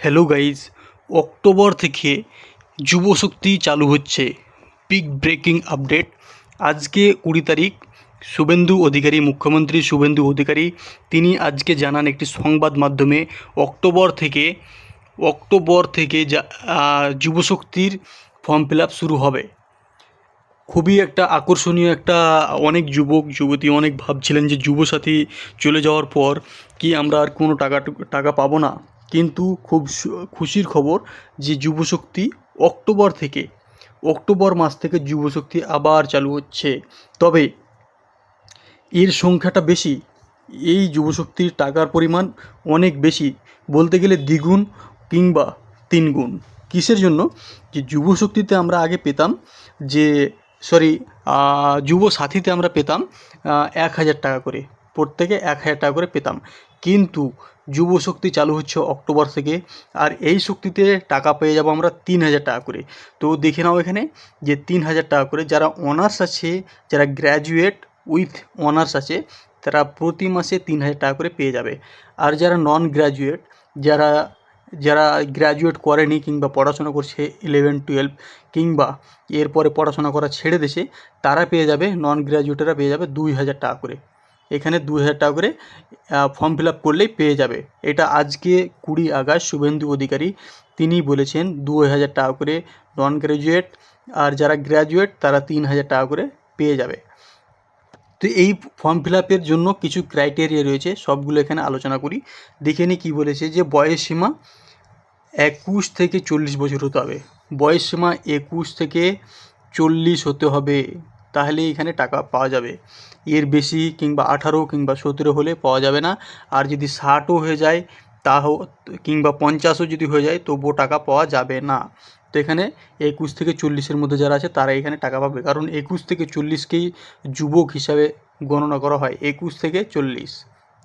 Hello guys, October থেকে যুবশক্তি চালু হচ্ছে। Big breaking update. আজকে 20 তারিখ, মুখ্যমন্ত্রী শুভেন্দু অধিকারী তিনি আজকে জানান একটি সংবাদ মাধ্যমে অক্টোবর থেকে যুবশক্তির ফর্ম ফিল আপ শুরু হবে। খুবই একটা আকর্ষণীয় অনেক যুবক যুবতী অনেক ভাবছিলেন যে যুবসাথী চলে যাওয়ার পর কি আমরা আর কোনো টাকা পাবো না, কিন্তু খুব খুশির খবর যে অক্টোবর মাস থেকে যুবশক্তি আবার চালু হচ্ছে। তবে এর সংখ্যাটা বেশি, এই যুবশক্তির টাকার পরিমাণ অনেক বেশি, বলতে গেলে দ্বিগুণ কিংবা তিনগুণ। কিসের জন্য? যে যুবশক্তিতে আমরা আগে পেতাম যে যুবসাথীতে আমরা পেতাম 1,000 টাকা করে, প্রত্যেকে 1,000 টাকা করে পেতাম, কিন্তু যুবশক্তি চালু হচ্ছে অক্টোবর থেকে, আর এই শক্তিতে টাকা পেয়ে যাব আমরা 3,000 টাকা করে। তো দেখে নাও এখানে যে 3,000 টাকা করে যারা অনার্স আছে, যারা গ্র্যাজুয়েট উইথ অনার্স আছে, তারা প্রতি মাসে 3,000 টাকা করে পেয়ে যাবে। আর যারা নন গ্র্যাজুয়েট, যারা যারা গ্র্যাজুয়েট করেনি কিংবা পড়াশোনা করছে 11-12 কিংবা এরপরে পড়াশোনা করা ছেড়ে দেশে, তারা পেয়ে যাবে, নন গ্র্যাজুয়েটেরা পেয়ে যাবে 2,000 টাকা করে। এখানে 2,000 টাকা করে ফর্ম ফিল আপ করলেই পেয়ে যাবে। এটা আজকে 20 আগস্ট শুভেন্দু অধিকারী তিনি বলেছেন 2,000 টাকা করে নন গ্র্যাজুয়েট, আর যারা গ্র্যাজুয়েট তারা 3,000 টাকা করে পেয়ে যাবে। তো এই ফর্ম ফিল আপের জন্য কিছু ক্রাইটেরিয়া রয়েছে, সবগুলো এখানে আলোচনা করি। দেখে নিই কী বলেছে। যে বয়স সীমা 21 থেকে 40 বছর হতে হবে। বয়স সীমা 21 থেকে 40 হতে হবে, তাহলে এখানে টাকা পাওয়া যাবে। এর বেশি কিংবা 18 কিংবা 17 হলে পাওয়া যাবে না। আর যদি 60ও হয়ে যায় কিংবা 50ও যদি হয়ে যায় তবুও টাকা পাওয়া যাবে না। তো এখানে 21 থেকে 40-এর মধ্যে যারা আছে তারা এখানে টাকা পাবে, কারণ 21 থেকে 40কেই যুবক হিসাবে গণনা করা হয়। 21 থেকে 40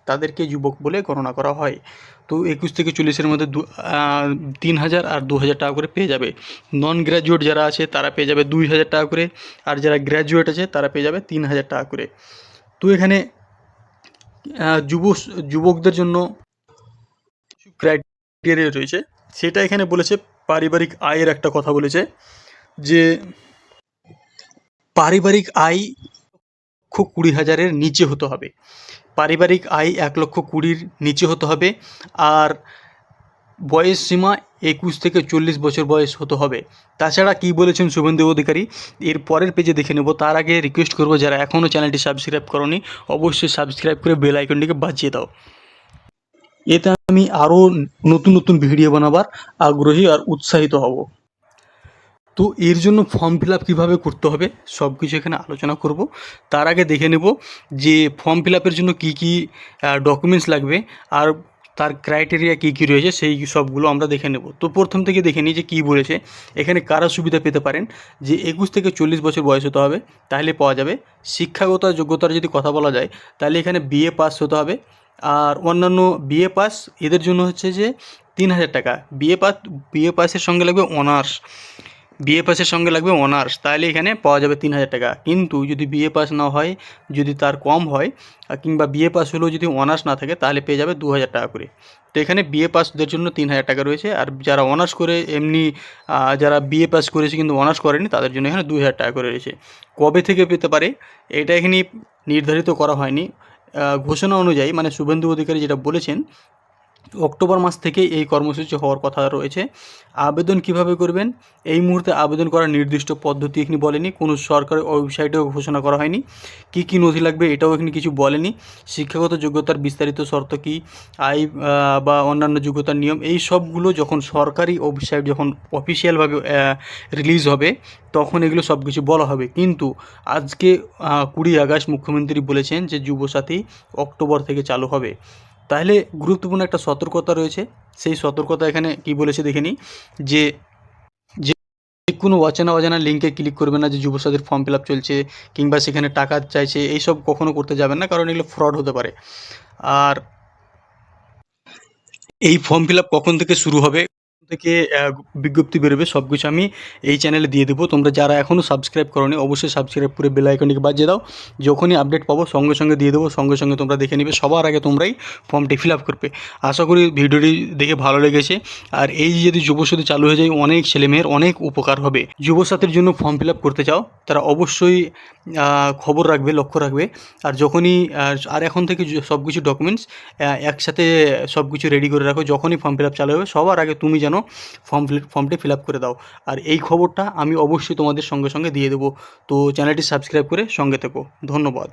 তাদেরকে যুবক বলে গণনা করা হয়। তো 21 থেকে 40-এর মধ্যে 3,000 আর 2,000 টাকা করে পেয়ে যাবে। নন গ্র্যাজুয়েট যারা আছে তারা পেয়ে যাবে 2,000 টাকা করে, আর যারা গ্র্যাজুয়েট আছে তারা পেয়ে যাবে 3,000 টাকা করে। তো এখানে যুবকদের জন্য কিছু ক্রাইটেরিয়া রয়েছে, সেটা এখানে বলেছে। পারিবারিক আয়ের একটা কথা বলেছে যে পারিবারিক আয় 1,20,000-এর নিচে হতে হবে। পারিবারিক আয় 1,20,000-এর নিচে হতে হবে। আর বয়স সীমা 21 থেকে 40 বছর বয়স হতে হবে। তাছাড়া কী বলেছেন শুভেন্দু অধিকারী, এর পরের পেজে দেখে নেব। তার আগে রিকোয়েস্ট করবো, যারা এখনও চ্যানেলটি সাবস্ক্রাইব করোনি অবশ্যই সাবস্ক্রাইব করে বেল আইকনটিকে বাজিয়ে দাও। এতে আমি আরও নতুন নতুন ভিডিও বানাবার আগ্রহী আর উৎসাহিত হব। তো এর জন্য ফর্ম ফিল আপ কীভাবে করতে হবে সব কিছু এখানে আলোচনা করব। তার আগে দেখে নেব যে ফর্ম ফিল আপের জন্য কী কী ডকুমেন্টস লাগবে আর তার ক্রাইটেরিয়া কী কী রয়েছে, সেই সবগুলো আমরা দেখে নেব। তো প্রথম থেকে দেখে নিই যে কী বলেছে এখানে। কারা সুবিধা পেতে পারেন? যে 21 থেকে 40 বছর বয়স হতে হবে, তাহলে পাওয়া যাবে। শিক্ষাগত যোগ্যতার যদি কথা বলা যায়, তাহলে এখানে বিএ পাস হতে হবে। আর অন্যান্য বিএ পাস এদের জন্য হচ্ছে যে 3,000 টাকা। বিএ পাসের সঙ্গে লাগবে অনার্স, তাহলে এখানে পাওয়া যাবে 3,000 টাকা। কিন্তু যদি বিএ পাস না হয়, যদি তার কম হয়, কিংবা বিএ পাস হলেও যদি অনার্স না থাকে, তাহলে পেয়ে যাবে 2,000 টাকা করে। তো এখানে বিএ পাসদের জন্য 3,000 টাকা রয়েছে। আর যারা অনার্স করে যারা বিএ পাস করেছে কিন্তু অনার্স করেনি, তাদের জন্য এখানে 2,000 টাকা করে রয়েছে। কবে থেকে পেতে পারে এটা এখানে নির্ধারিত করা হয়নি। ঘোষণা অনুযায়ী, মানে শুভেন্দু অধিকারী যেটা বলেছেন, অক্টোবর মাস থেকে এই কর্মসূচি হওয়ার কথা রয়েছে। আবেদন কিভাবে করবেন, এই মুহূর্তে আবেদন করার নির্দিষ্ট পদ্ধতি এখানে বলেনি, কোনো সরকারি ওয়েবসাইটেও ঘোষণা করা হয়নি। কী কী নথি লাগবে এটাও এখানে কিছু বলেনি। শিক্ষাগত যোগ্যতার বিস্তারিত শর্ত কী, আয় বা অন্যান্য যোগ্যতার নিয়ম, এই সবগুলো যখন সরকারি ওয়েবসাইট যখন অফিসিয়ালভাবে রিলিজ হবে, তখন এগুলো সব কিছু বলা হবে। কিন্তু আজকে 20 আগস্ট মুখ্যমন্ত্রী বলেছেন যে যুবসাথী অক্টোবর থেকে চালু হবে। তাহলে গুরুত্বপূর্ণ একটা সতর্কতা রয়েছে। সেই সতর্কতা এখানে কি বলেছে দেখে নিই। যে কোনো অজানা লিঙ্কে ক্লিক করবেন না যে যুবসাথীর ফর্ম ফিল আপ চলছে কিংবা সেখানে টাকা চাইছে, এইসব কখনো করতে যাবেন না, কারণ এগুলো ফ্রড হতে পারে। আর এই ফর্ম ফিল আপ কখন থেকে শুরু হবে থেকে বিজ্ঞপ্তি বেরোবে সব কিছু আমি এই চ্যানেলে দিয়ে দেবো। তোমরা যারা এখনও সাবস্ক্রাইব করোনি অবশ্যই সাবস্ক্রাইব করে বেল আইকনটিকে বাজিয়ে দাও। যখনই আপডেট পাবো সঙ্গে সঙ্গে দিয়ে দেবো, সঙ্গে সঙ্গে তোমরা দেখে নেবে, সবার আগে তোমরাই ফর্মটি ফিল আপ করবে। আশা করি ভিডিওটি দেখে ভালো লেগেছে। আর এই যদি যুবসাথী চালু হয়ে যায় অনেক ছেলেমেয়ের অনেক উপকার হবে। যুবসাথীর জন্য ফর্ম ফিল আপ করতে চাও তারা অবশ্যই খবর রাখবে, লক্ষ্য রাখবে। আর যখনই আর এখন থেকে সব কিছু ডকুমেন্টস একসাথে সব কিছু রেডি করে রাখো, যখনই ফর্ম ফিল আপ চালু হবে সবার আগে তুমি যেন ফর্মটি ফিল আপ করে দাও। আর এই খবরটা আমি অবশ্যই তোমাদের সঙ্গে সঙ্গে দিয়ে দেবো। তো চ্যানেলটি সাবস্ক্রাইব করে সঙ্গে থেকো। ধন্যবাদ।